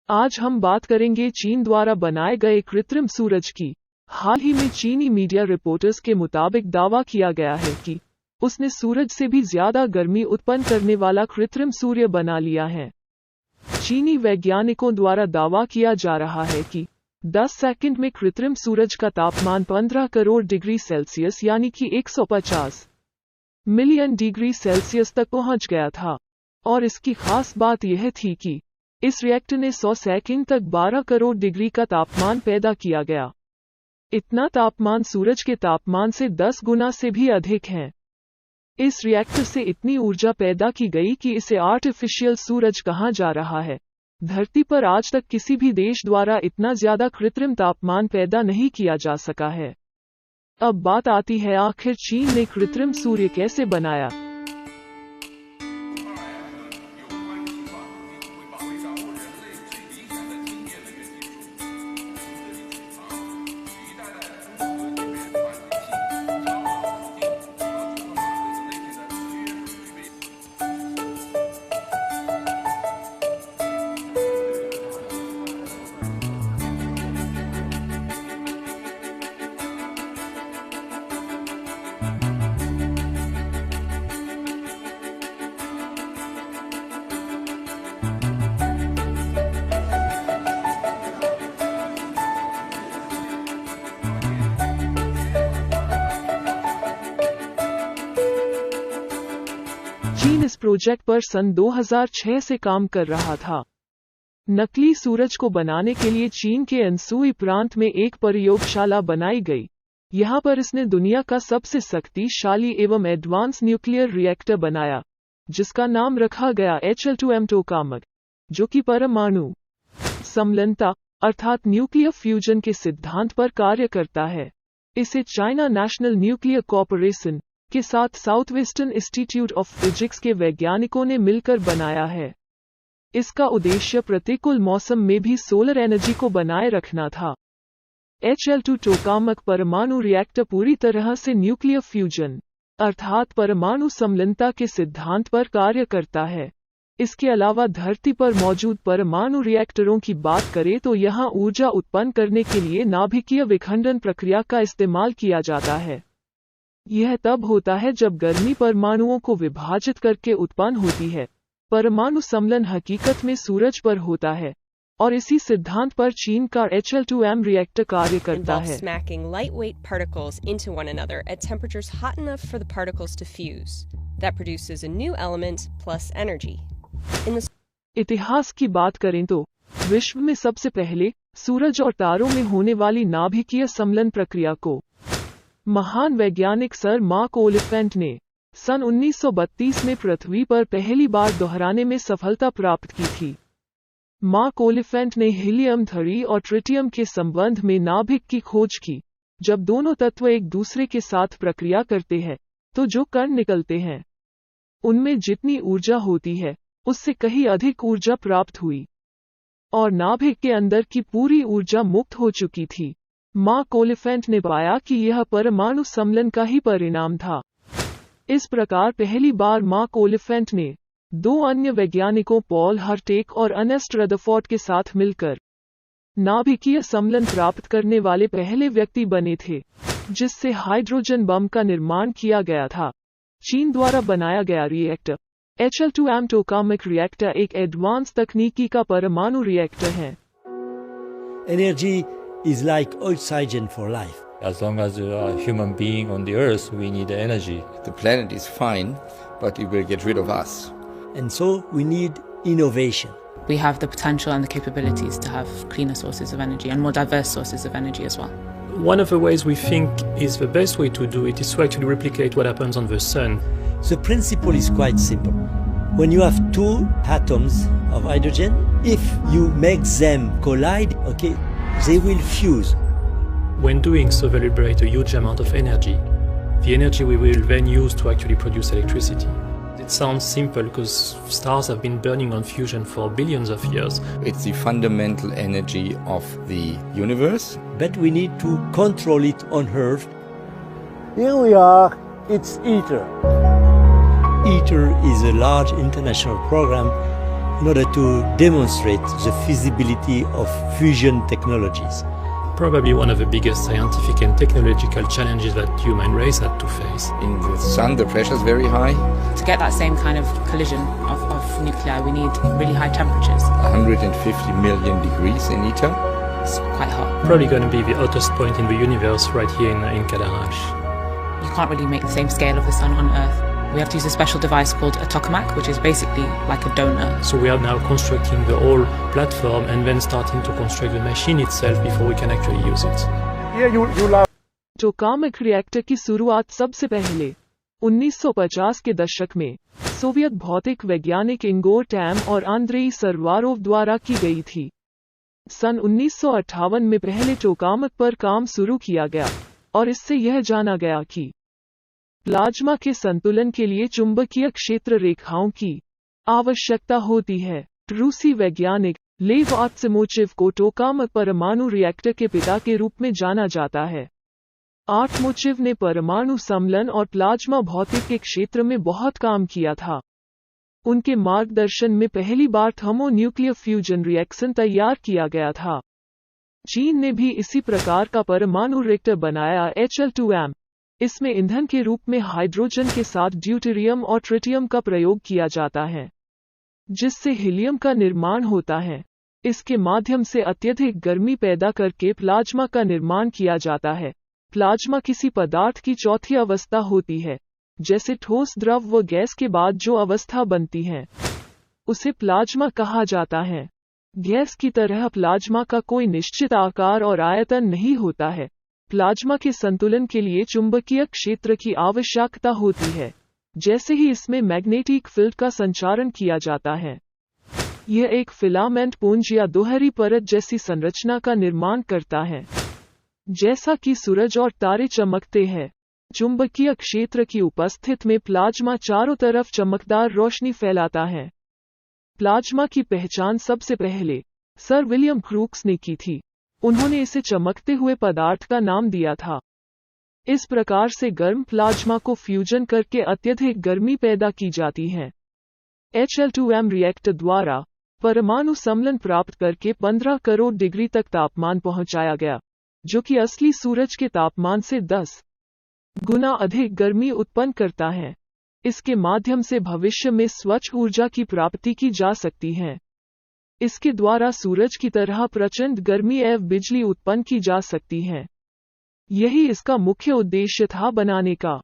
आज हम बात करेंगे चीन द्वारा बनाए गए कृत्रिम सूरज की। हाल ही में चीनी मीडिया रिपोर्टर्स के मुताबिक दावा किया गया है कि उसने सूरज से भी ज्यादा गर्मी उत्पन्न करने वाला कृत्रिम सूर्य बना लिया है। चीनी वैज्ञानिकों द्वारा दावा किया जा रहा है कि 10 सेकंड में कृत्रिम सूरज का तापमान 15 करोड़ डिग्री सेल्सियस यानी कि 150 मिलियन डिग्री सेल्सियस तक पहुंच गया था। और इसकी खास बात यह थी कि इस रिएक्टर ने 100 सेकंड तक 12 करोड़ डिग्री का तापमान पैदा किया गया। इतना तापमान सूरज के तापमान से 10 गुना से भी अधिक है। इस रिएक्टर से इतनी ऊर्जा पैदा की गई कि इसे आर्टिफिशियल सूरज कहा जा रहा है। धरती पर आज तक किसी भी देश द्वारा इतना ज्यादा कृत्रिम तापमान पैदा नहीं किया जा सका है। अब बात आती है आखिर चीन ने कृत्रिम सूर्य कैसे बनाया। चीन इस प्रोजेक्ट पर सन 2006 से काम कर रहा था। नकली सूरज को बनाने के लिए चीन के अनसुई प्रांत में एक प्रयोगशाला बनाई गई। यहाँ पर इसने दुनिया का सबसे शक्तिशाली एवं एडवांस न्यूक्लियर रिएक्टर बनाया, जिसका नाम रखा गया HL2M टोकामक, जो कि परमाणु समलनता अर्थात न्यूक्लियर फ्यूजन के सिद्धांत पर कार्य करता है। इसे चाइना नेशनल न्यूक्लियर कॉर्पोरेशन के साथ south western institute of physics के वैज्ञानिकों ने मिलकर बनाया है। इसका उद्देश्य प्रतिकूल मौसम में भी सोलर एनर्जी को बनाए रखना था। HL2 टोकामक परमाणु रिएक्टर पूरी तरह से न्यूक्लियर फ्यूजन अर्थात परमाणु समलनता के सिद्धांत पर कार्य करता है। इसके अलावा धरती पर मौजूद परमाणु रिएक्टरों की बात करें तो यहाँ ऊर्जा उत्पन्न करने के लिए नाभिकीय विखंडन प्रक्रिया का इस्तेमाल किया जाता है। यह तब होता है जब गर्मी परमाणुओं को विभाजित करके उत्पन्न होती है। परमाणु सम्मलन हकीकत में सूरज पर होता है और इसी सिद्धांत पर चीन का HL2M रिएक्टर कार्य करता है। Smacking lightweight particles into one another at temperatures hot enough for the particles to fuse. That produces a new element plus energy. इतिहास की बात करें तो विश्व में सबसे पहले सूरज और तारों में होने वाली नाभिकीय सम्मलन प्रक्रिया को महान वैज्ञानिक सर मार्क ओलिफेंट ने सन 1932 में पृथ्वी पर पहली बार दोहराने में सफलता प्राप्त की थी। मार्क ओलिफेंट ने हीलियम 3 और ट्रिटियम के संबंध में नाभिक की खोज की। जब दोनों तत्व एक दूसरे के साथ प्रक्रिया करते हैं तो जो कण निकलते हैं उनमें जितनी ऊर्जा होती है उससे कहीं अधिक ऊर्जा प्राप्त हुई और नाभिक के अंदर की पूरी ऊर्जा मुक्त हो चुकी थी। मार्क ओलिफेंट ने पाया कि यह परमाणु सम्मलन का ही परिणाम था। इस प्रकार पहली बार मार्क ओलिफेंट ने 2 अन्य वैज्ञानिकों पॉल हर्टेक और अर्नेस्ट रदरफोर्ड के साथ मिलकर नाभिकीय सम्मलन प्राप्त करने वाले पहले व्यक्ति बने थे, जिससे हाइड्रोजन बम का निर्माण किया गया था। चीन द्वारा बनाया गया रिएक्टर HL2M टोकामक रिएक्टर एक एडवांस तकनीकी का परमाणु रिएक्टर है। Energy is like oxygen for life. As long as you are a human being on the earth, we need energy. The planet is fine, but it will get rid of us. And so we need innovation. We have the potential and the capabilities to have cleaner sources of energy and more diverse sources of energy as well. One of the ways we think is the best way to do it is to actually replicate what happens on the sun. The principle is quite simple. When you have 2 atoms of hydrogen, if you make them collide, okay, they will fuse. When doing so, they liberate a huge amount of energy. The energy we will then use to actually produce electricity. It sounds simple because stars have been burning on fusion for billions of years. It's the fundamental energy of the universe. But we need to control it on Earth. Here we are, it's ITER. ITER is a large international program in order to demonstrate the feasibility of fusion technologies. Probably one of the biggest scientific and technological challenges that human race had to face. In the sun, the pressure is very high, To get that same kind of collision of nuclei, we need really high temperatures. 150 million degrees in ITER. It's quite hot. Probably going to be the hottest point in the universe right here in Cadarache. You can't really make the same scale of the sun on Earth. We have to use a special device called a tokamak, which is basically like a donor. So we are now constructing the whole platform and then starting to construct the machine itself before we can actually use it. Tokamak reactor की शुरुआत सबसे पहले 1950 के दशक में Soviet भौतिक वैज्ञानिक Igor time और आंद्रेई सर्वारोव द्वारा की गई थी। सन 1958 में पहले टोकामक पर काम शुरू किया गया और इससे यह जाना गया कि प्लाज्मा के संतुलन के लिए चुंबकीय क्षेत्र रेखाओं की आवश्यकता होती है। रूसी वैज्ञानिक लेव आत्सिमोचिव को टोकामक परमाणु रिएक्टर के पिता के रूप में जाना जाता है। आत्मोचिव ने परमाणु सम्मेलन और प्लाज्मा भौतिक के क्षेत्र में बहुत काम किया था। उनके मार्गदर्शन में पहली बार थर्मोन्यूक्लियर फ्यूजन रिएक्शन तैयार किया गया था। चीन ने भी इसी प्रकार का परमाणु रिएक्टर बनाया HL2M। इसमें ईंधन के रूप में हाइड्रोजन के साथ ड्यूटेरियम और ट्रिटियम का प्रयोग किया जाता है, जिससे हीलियम का निर्माण होता है। इसके माध्यम से अत्यधिक गर्मी पैदा करके प्लाज्मा का निर्माण किया जाता है। प्लाज्मा किसी पदार्थ की चौथी अवस्था होती है, जैसे ठोस, द्रव व गैस के बाद जो अवस्था बनती है उसे प्लाज्मा कहा जाता है। गैस की तरह प्लाज्मा का कोई निश्चित आकार और आयतन नहीं होता है। प्लाज्मा के संतुलन के लिए चुंबकीय क्षेत्र की आवश्यकता होती है, जैसे ही इसमें मैग्नेटिक फील्ड का संचारण किया जाता है। यह एक फिलामेंट पुंज या दोहरी परत जैसी संरचना का निर्माण करता है। जैसा कि सूरज और तारे चमकते हैं, चुंबकीय क्षेत्र की उपस्थिति में प्लाज्मा चारों तरफ चमकदार रोशनी फैलाता है। प्लाज्मा की पहचान सबसे पहले सर विलियम क्रूक्स ने की थी। उन्होंने इसे चमकते हुए पदार्थ का नाम दिया था। इस प्रकार से गर्म प्लाज्मा को फ्यूजन करके अत्यधिक गर्मी पैदा की जाती है। HL2M रिएक्टर द्वारा परमाणु सम्मेलन प्राप्त करके 15 करोड़ डिग्री तक तापमान पहुंचाया गया, जो कि असली सूरज के तापमान से 10 गुना अधिक गर्मी उत्पन्न करता है। इसके माध्यम से भविष्य में स्वच्छ ऊर्जा की प्राप्ति की जा सकती है। इसके द्वारा सूरज की तरह प्रचंड गर्मी एवं बिजली उत्पन्न की जा सकती है। यही इसका मुख्य उद्देश्य था बनाने का।